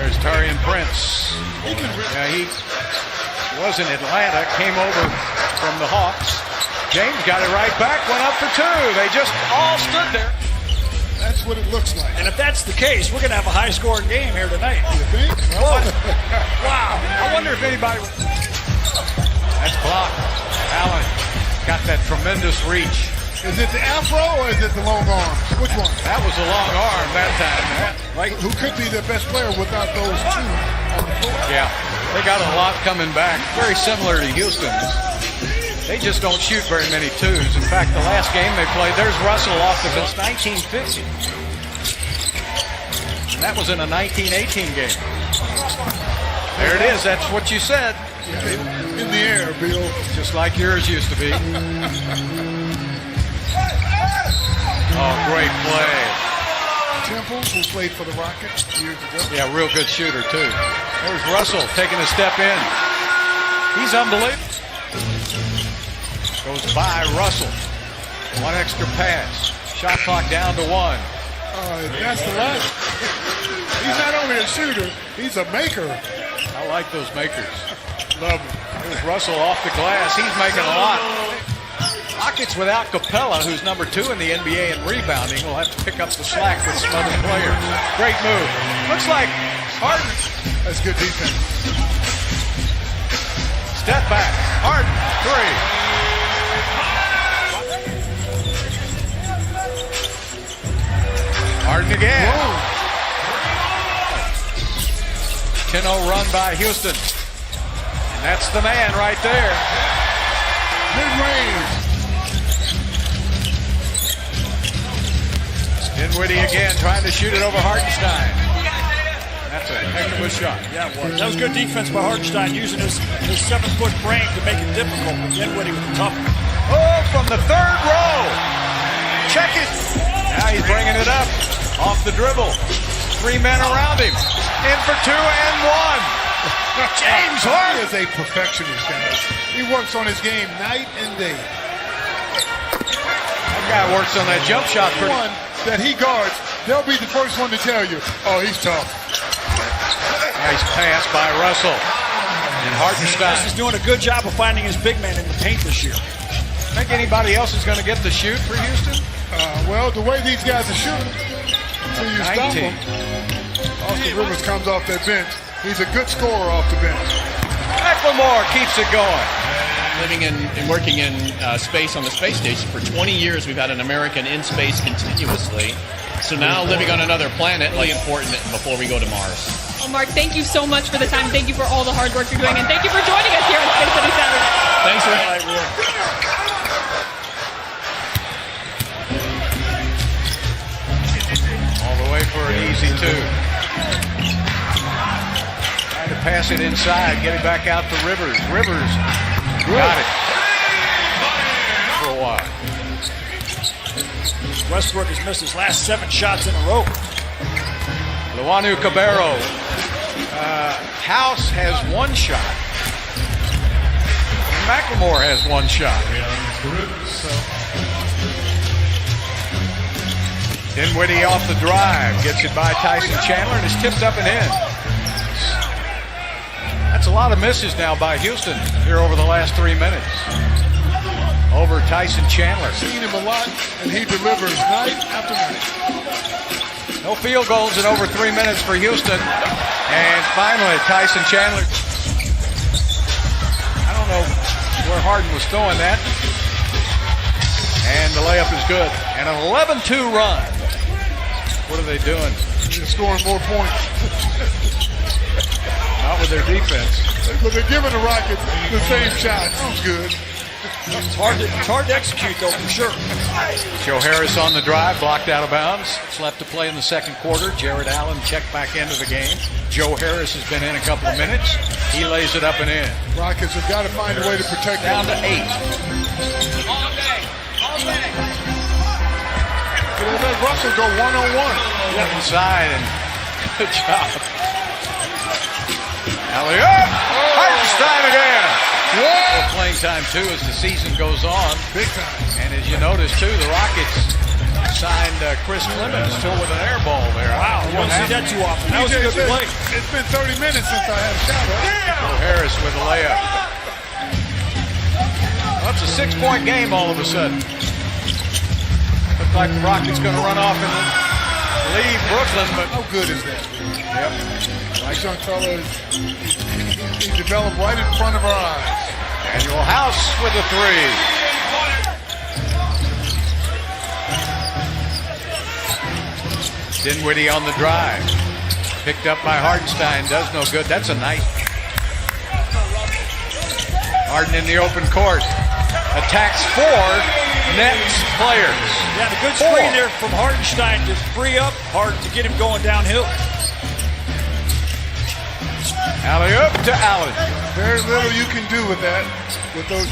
There's Taurean Prince. He was in Atlanta, came over from the Hawks. James got it right back, went up for two. They just all stood there. That's what it looks like. And if that's the case, we're going to have a high-scoring game here tonight. You think? Whoa. Wow. I wonder if anybody would... That's blocked. Allen got that tremendous reach. Is it the afro or is it the long arm? Which one? That was a long arm that time. Right. Who could be the best player without those two on the floor? Yeah, they got a lot coming back. Very similar to Houston. They just don't shoot very many twos. In fact, the last game they played, there's Russell off the bench, 1950. And that was in a 1918 game. There it is. That's what you said. In the air, Bill. Just like yours used to be. Oh, great play. Temple, who played for the Rockets years ago. Yeah, real good shooter, too. There's Russell taking a step in. He's unbelievable. Goes by Russell. One extra pass. Shot clock down to one. That's the last. He's not only a shooter, he's a maker. I like those makers. Love him. There's Russell off the glass. He's making a lot. Rockets without Capella, who's number 2 in the NBA in rebounding, will have to pick up the slack with some other players. Great move. Looks like Harden. That's good defense. Step back. Harden. 3. Harden again. 10-0 run by Houston. And that's the man right there. Mid-range. Dinwiddie again trying to shoot it over Hartenstein. That's a heck of a shot. Yeah, it was. That was good defense by Hartenstein, using his 7-foot frame to make it difficult for Dinwiddie with the tough. Oh, from the third row. Check it. Now he's bringing it up. Off the dribble. 3 men around him. In for 2 and 1. James Harden is a perfectionist, guys. He works on his game night and day. That guy works on that jump shot for one that he guards. They'll be the first one to tell you, oh, he's tough. Nice pass by Russell. And Hartenstein. He's doing a good job of finding his big man in the paint this year. Think anybody else is going to get the shoot for Houston? Well, the way these guys are shooting, until you stop them. Austin Rivers comes off that bench. He's a good scorer off the bench. McLemore keeps it going. Living and working in space on the space station for 20 years, we've had an American in space continuously. So now living on another planet, like important before we go to Mars. Well, Mark, thank you so much for the time. Thank you for all the hard work you're doing, and thank you for joining us here on Space City Saturday. Thanks for all the way for an easy 2. Trying to pass it inside, get it back out to Rivers. Rivers got it for a while. Westbrook has missed his last 7 shots in a row. Luanu Cabarro. House has 1 shot. McLemore has 1 shot. Dinwiddie off the drive. Gets it by Tyson Chandler and is tipped up and in. That's a lot of misses now by Houston here over the last 3 minutes. Over Tyson Chandler. Seen him a lot, and he delivers night after night. No field goals in over 3 minutes for Houston. And finally, Tyson Chandler. I don't know where Harden was throwing that. And the layup is good. And an 11-2 run. What are they doing? They're scoring more points. Not with their defense. But they're giving the Rockets the same shot. That's good. It's hard to execute, though, for sure. Joe Harris on the drive, blocked out of bounds. It's left to play in the second quarter. Jared Allen checked back into the game. Joe Harris has been in a couple of minutes. He lays it up and in. Rockets have got to find a way to protect down them. to 8. All day. They let Russell go one-on-one. Inside, and good job. Alley-oop! Hartenstein again. More playing time, too, as the season goes on. Big time. And as you notice, too, the Rockets signed Chris Clemens with an air ball there. Wow, you don't see that too often. That was a TJ good said, play. it's been 30 minutes since I had a shot. Harris with a layup. Well, it's a 6-point game all of a sudden. Looks like the Rockets going to run off and leave Brooklyn, but How good is that? yep. Nice young fella. He developed right in front of our eyes. Daniel House with a three. Dinwiddie on the drive. Picked up by Hartenstein. Does no good. That's a nice. Harden in the open court. Attacks 4 Nets players. Yeah, the good screen there from Hartenstein to free up Harden to get him going downhill. Alley-oop to Allen. Very little you can do with that, with those.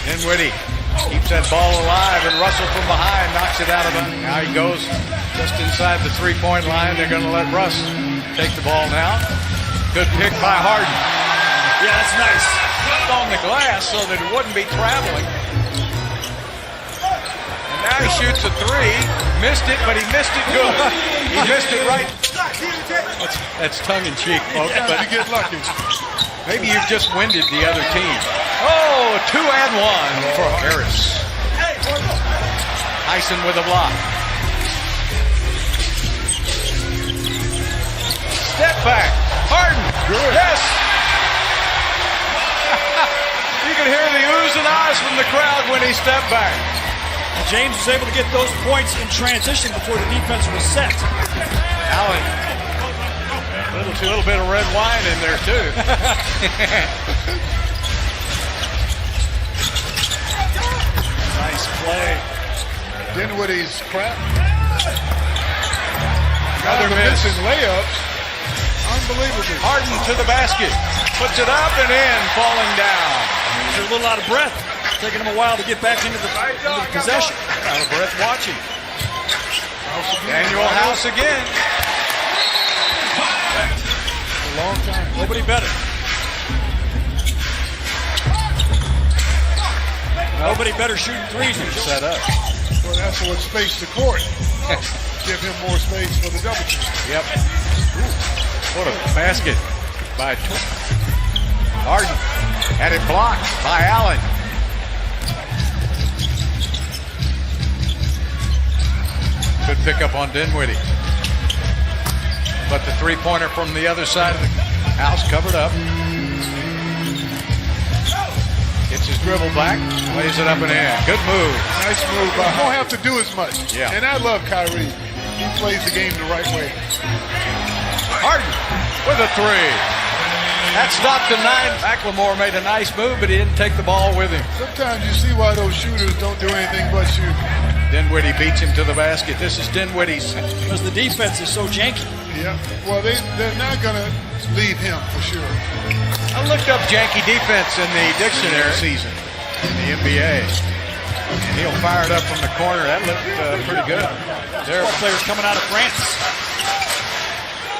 Dinwiddie keeps that ball alive, and Russell from behind knocks it out of him. Now he goes just inside the 3-point line. They're going to let Russ take the ball now. Good pick by Harden. Yeah, that's nice. On the glass so that it wouldn't be traveling. And now he shoots a 3. Missed it, but he missed it good. He missed it right. That's tongue-in-cheek, folks. Sometimes But you get lucky. maybe you've just winded the other team. Oh, 2 and 1 for Harris. Tyson with a block. Step back. Harden. Good. Yes. You can hear the oohs and ahs from the crowd when he stepped back. And James was able to get those points in transition before the defense was set. Allen. A little bit of red wine in there, too. Nice play. Dinwiddie's crap. Another The miss. missing layups. Unbelievable. Harden to the basket. Puts it up and in, falling down. He's a little out of breath. Taking him a while to get back into the possession. Out of breath watching. Daniel House again. A long time. Nobody better. Nobody better shooting threes than Set up. Well, that's what space the court. Give him more space for the double team. Yep. What a basket by Harden. Had it blocked by Allen. Good pickup on Dinwiddie. But the 3-pointer from the other side of the house covered up. Gets his dribble back, lays it up and in. Good move. Nice move. But I don't have to do as much. Yeah. And I love Kyrie. He plays the game the right way. Harden with a 3. That stopped the 9. McLemore made a nice move, but he didn't take the ball with him. Sometimes you see why those shooters don't do anything but shoot. Dinwiddie beats him to the basket. This is Dinwiddie's. because the defense is so janky. Yeah. Well, they're not going to leave him for sure. I looked up janky defense in the dictionary season in the NBA. And he'll fire it up from the corner. That looked pretty good. There, Ball players coming out of France.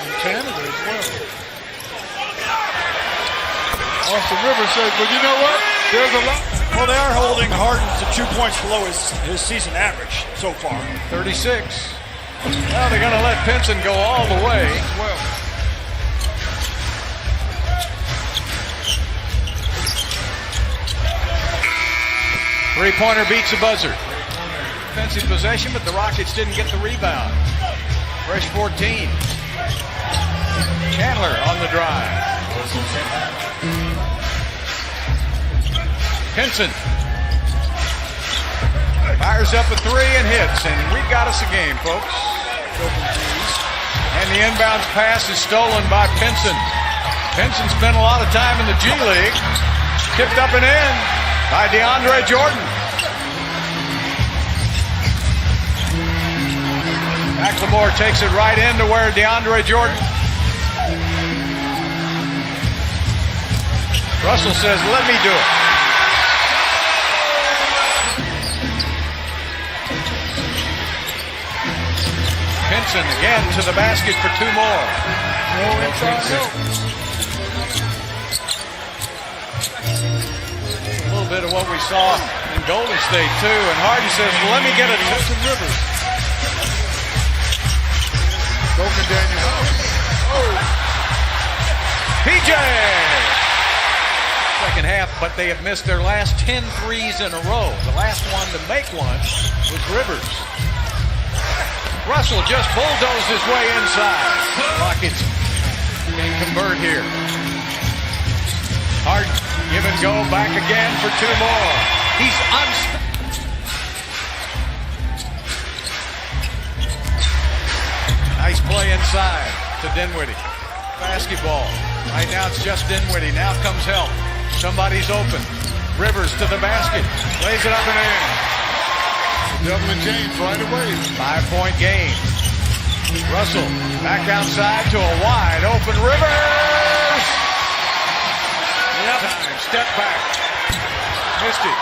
In Canada as well. Austin Rivers said, but you know what? There's a lot. Well, they are holding Harden to 2 points below his season average so far. 36. Now they're going to let Pinson go all the way. Well, 3-pointer beats the buzzer. Defensive possession, but the Rockets didn't get the rebound. Fresh 14. Chandler on the drive. Pinson fires up a 3 and hits, and we got us a game, folks. And the inbounds pass is stolen by Pinson. Pinson spent a lot of time in the G League. Tipped up and in by DeAndre Jordan. McLemore takes it right into where DeAndre Jordan. Russell says, let me do it. Pinson again to the basket for 2 more. no inside help. A little bit of what we saw in Golden State, too. And Harden says, well, let me get a Austin Rivers. Broken Daniels. PJ! Second half, but they have missed their last 10 threes in a row. The last one to make one was Rivers. Russell just bulldozed his way inside. Rockets can convert here. Harden, give and go, back again for 2 more. He's Nice play inside to Dinwiddie. Basketball. Right now it's just Dinwiddie. Now comes help. Somebody's open. Rivers to the basket. Lays it up and in. Devlin James right away. 5-point game. Russell back outside to a wide open Rivers. Time. Step back. Missed it.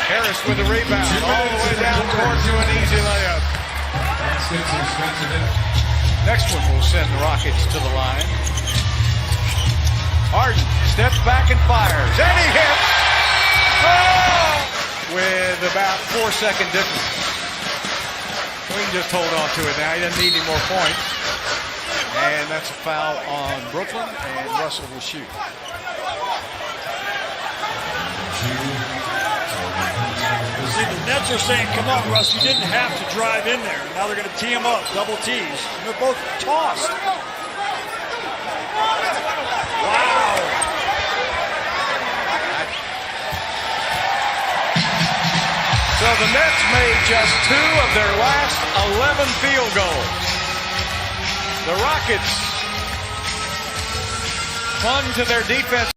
Harris with the rebound. All the way down court to an easy layup. Next one will send the Rockets to the line. Harden steps back and fires. And he hits. Oh! With about 4-second difference. We can just hold on to it now. He doesn't need any more points. And that's a foul on Brooklyn, and Russell will shoot. See, the Nets are saying, come on, Russ, you didn't have to drive in there. Now they're going to tee him up, double tees. And they're both tossed. Wow. So the Nets made just 2 of their last 11 field goals. The Rockets clung to their defense.